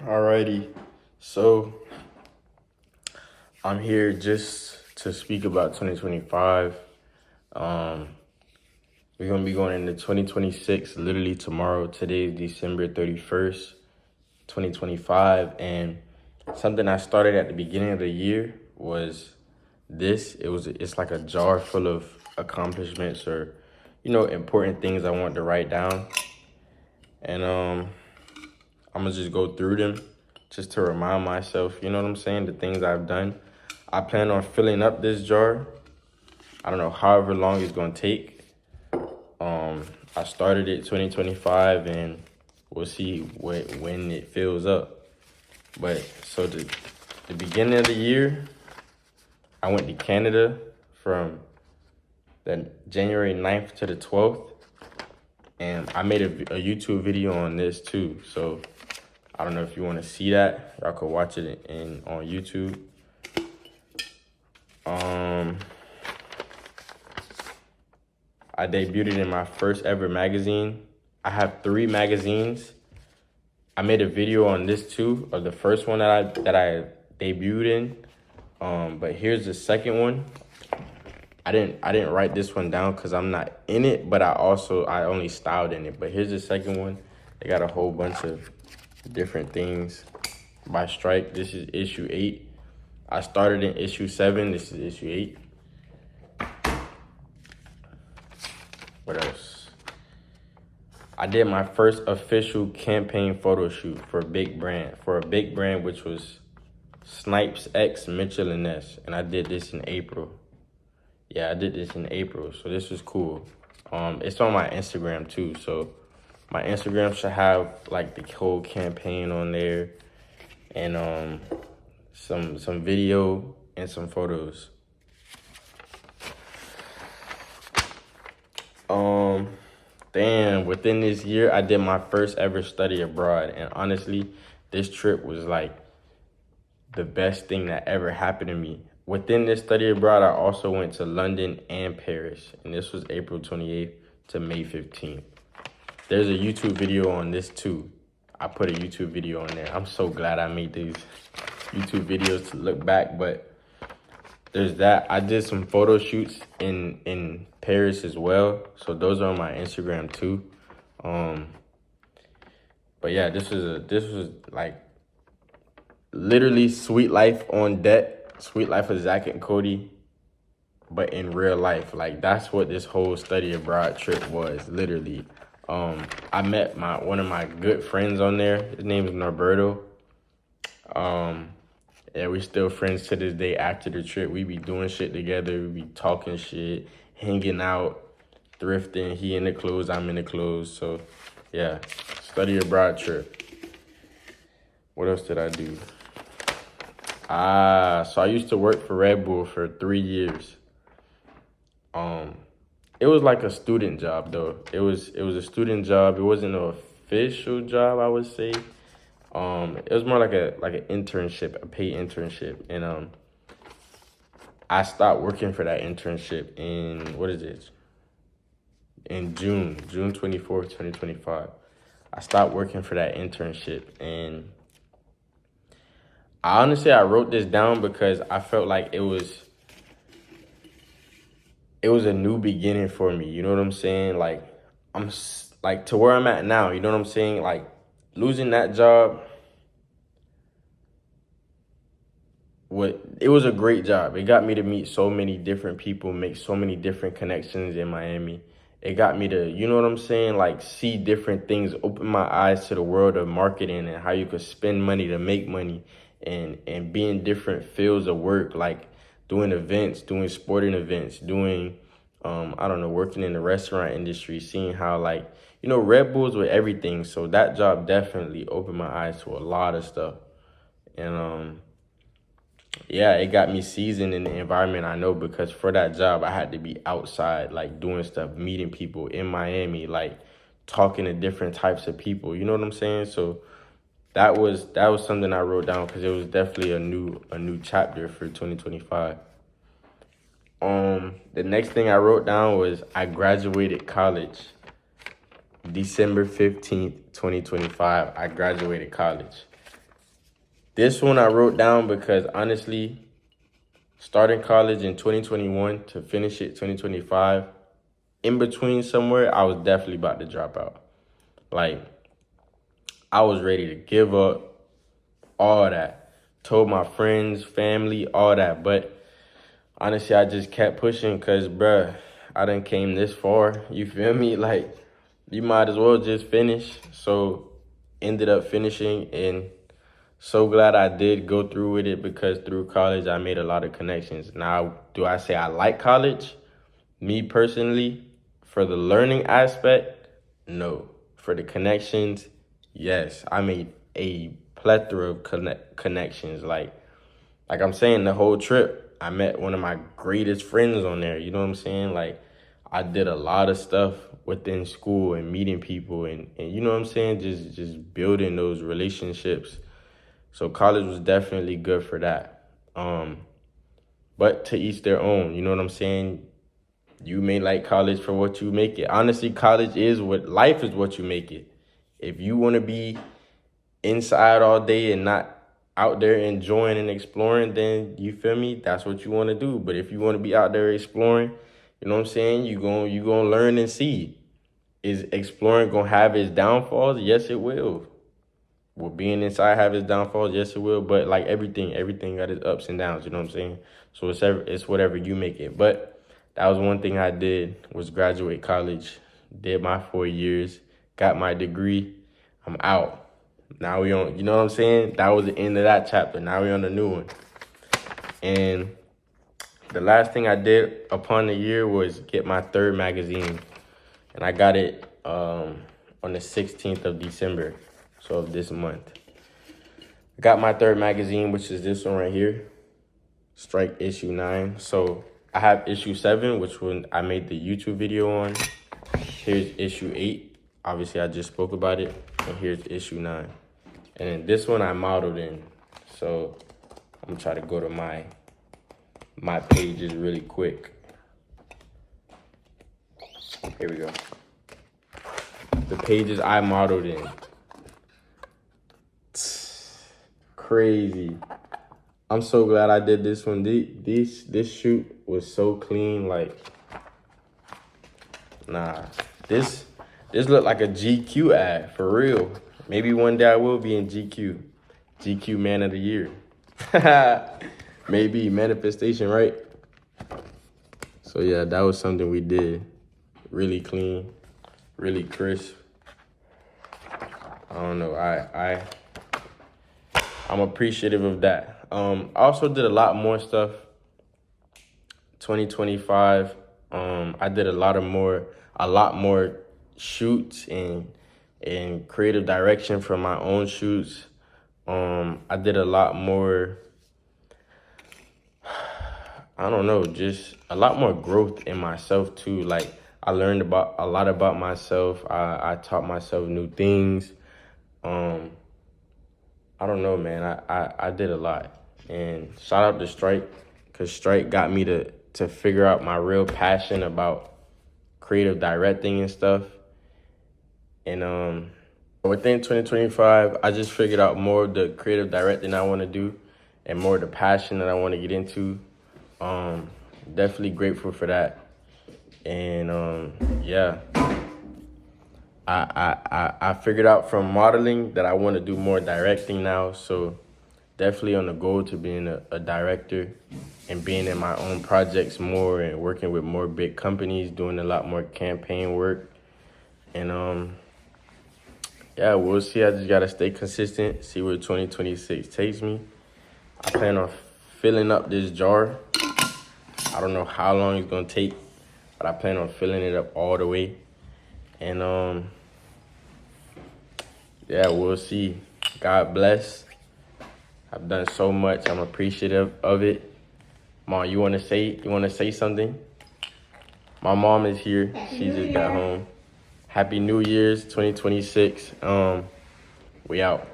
Alrighty, so I'm here just to speak about 2025. Um, we're gonna be going into 2026 literally tomorrow. Today is December 31st, 2025, and something I started at the beginning of the year was this. It's like a jar full of accomplishments or important things I want to write down, and I'm gonna just go through them just to remind myself, you know what I'm saying, the things I've done. I plan on filling up this jar. I don't know, however long it's gonna take. I started it 2025 and we'll see when it fills up. But so the beginning of the year, I went to Canada from the January 9th to the 12th. And I made a YouTube video on this too. So I don't know if you want to see that. Y'all could watch it on YouTube. I debuted in my first ever magazine. I have 3 magazines. I made a video on this too, of the first one that I debuted in. But here's the second one. I didn't write this one down because I'm not in it, but I only styled in it. But here's the second one. They got a whole bunch of different things by Stripe. This is issue 8. I started in issue 7. This is issue 8. What else? I did my first official campaign photo shoot for a big brand, which was Snipes X Mitchell and Ness, and I did this in April. Yeah, I did this in April, so this was cool. It's on my Instagram too, so my Instagram should have like the whole campaign on there, and some video and some photos. Within this year, I did my first ever study abroad, and honestly, this trip was like the best thing that ever happened to me. Within this study abroad, I also went to London and Paris, and this was April 28th to May 15th. There's a YouTube video on this too. I put a YouTube video on there. I'm so glad I made these YouTube videos to look back, but there's that. I did some photo shoots in Paris as well, so those are on my Instagram too. But yeah, this was like literally Sweet Life on deck. Sweet Life of Zach and Cody, but in real life. Like, that's what this whole study abroad trip was, literally. I met one of my good friends on there. His name is Norberto. Yeah, we still friends to this day after the trip. We be doing shit together. We be talking shit, hanging out, thrifting. He in the clothes, I'm in the clothes. So, yeah, study abroad trip. What else did I do? So I used to work for Red Bull for 3 years. It was like a student job though. It was a student job. It wasn't an official job, I would say. It was more like an internship, a paid internship. And I stopped working for that internship in June 24th, 2025. I stopped working for that internship, and I wrote this down because I felt like it was a new beginning for me. You know what I'm saying? Like, I'm like to where I'm at now. You know what I'm saying? Like, losing that job, it was a great job. It got me to meet so many different people, make so many different connections in Miami. It got me to, you know what I'm saying? Like, see different things, open my eyes to the world of marketing and how you could spend money to make money. And be in different fields of work, like doing events, doing sporting events, doing, working in the restaurant industry, seeing how, like, Red Bull's with everything. So that job definitely opened my eyes to a lot of stuff. And, yeah, it got me seasoned in the environment I know, because for that job, I had to be outside, like, doing stuff, meeting people in Miami, like, talking to different types of people. You know what I'm saying? So that was something I wrote down because it was definitely a new chapter for 2025. The next thing I wrote down was I graduated college. December 15th, 2025, I graduated college. This one I wrote down because honestly, starting college in 2021 to finish it 2025, in between somewhere, I was definitely about to drop out. Like, I was ready to give up, all that. Told my friends, family, all that. But honestly, I just kept pushing because, bruh, I done came this far. You feel me? Like, you might as well just finish. So, ended up finishing, and so glad I did go through with it because through college, I made a lot of connections. Now, do I say I like college? Me personally, for the learning aspect, no. For the connections, yes. I made a plethora of connections. Like I'm saying, the whole trip, I met one of my greatest friends on there. You know what I'm saying? Like, I did a lot of stuff within school and meeting people and you know what I'm saying? Just building those relationships. So college was definitely good for that. But to each their own, you know what I'm saying? You may like college for what you make it. Honestly, life is what you make it. If you want to be inside all day and not out there enjoying and exploring, then you feel me? That's what you want to do. But if you want to be out there exploring, you know what I'm saying? You gonna learn and see. Is exploring gonna have its downfalls? Yes, it will. Will being inside have its downfalls? Yes, it will. But like everything got its ups and downs. You know what I'm saying? So it's whatever you make it. But that was one thing I did, was graduate college. Did my 4 years, got my degree. I'm out. Now we on, you know what I'm saying? That was the end of that chapter. Now we on the new one. And the last thing I did upon the year was get my 3rd magazine. And I got it on the 16th of December, so of this month. I got my 3rd magazine, which is this one right here, Strike issue 9. So I have issue 7, which one I made the YouTube video on. Here's issue 8. Obviously, I just spoke about it. And here's issue 9. And then this one I modeled in. So I'm gonna try to go to my pages really quick. Here we go. The pages I modeled in. Crazy. I'm so glad I did this one. This shoot was so clean. Like, nah, this looked like a GQ ad for real. Maybe one day I will be in GQ Man of the Year. Maybe manifestation, right? So yeah, that was something we did. Really clean, really crisp. I don't know. I'm appreciative of that. I also did a lot more stuff. 2025. I did a lot more shoots and creative direction for my own shoots. I did a lot more, I don't know, just a lot more growth in myself too. Like, I learned a lot about myself. I taught myself new things. I don't know, man. I did a lot. And shout out to Strike, because Strike got me to figure out my real passion about creative directing and stuff. And within 2025, I just figured out more of the creative directing I want to do and more of the passion that I want to get into. Definitely grateful for that. And yeah, I figured out from modeling that I want to do more directing now. So definitely on the goal to being a director and being in my own projects more and working with more big companies, doing a lot more campaign work. And yeah, we'll see. I just got to stay consistent, see where 2026 takes me. I plan on filling up this jar. I don't know how long it's going to take, but I plan on filling it up all the way. And yeah, we'll see. God bless. I've done so much. I'm appreciative of it. Mom, you want to say something? My mom is here. She just got home. Happy New Year's 2026. We out.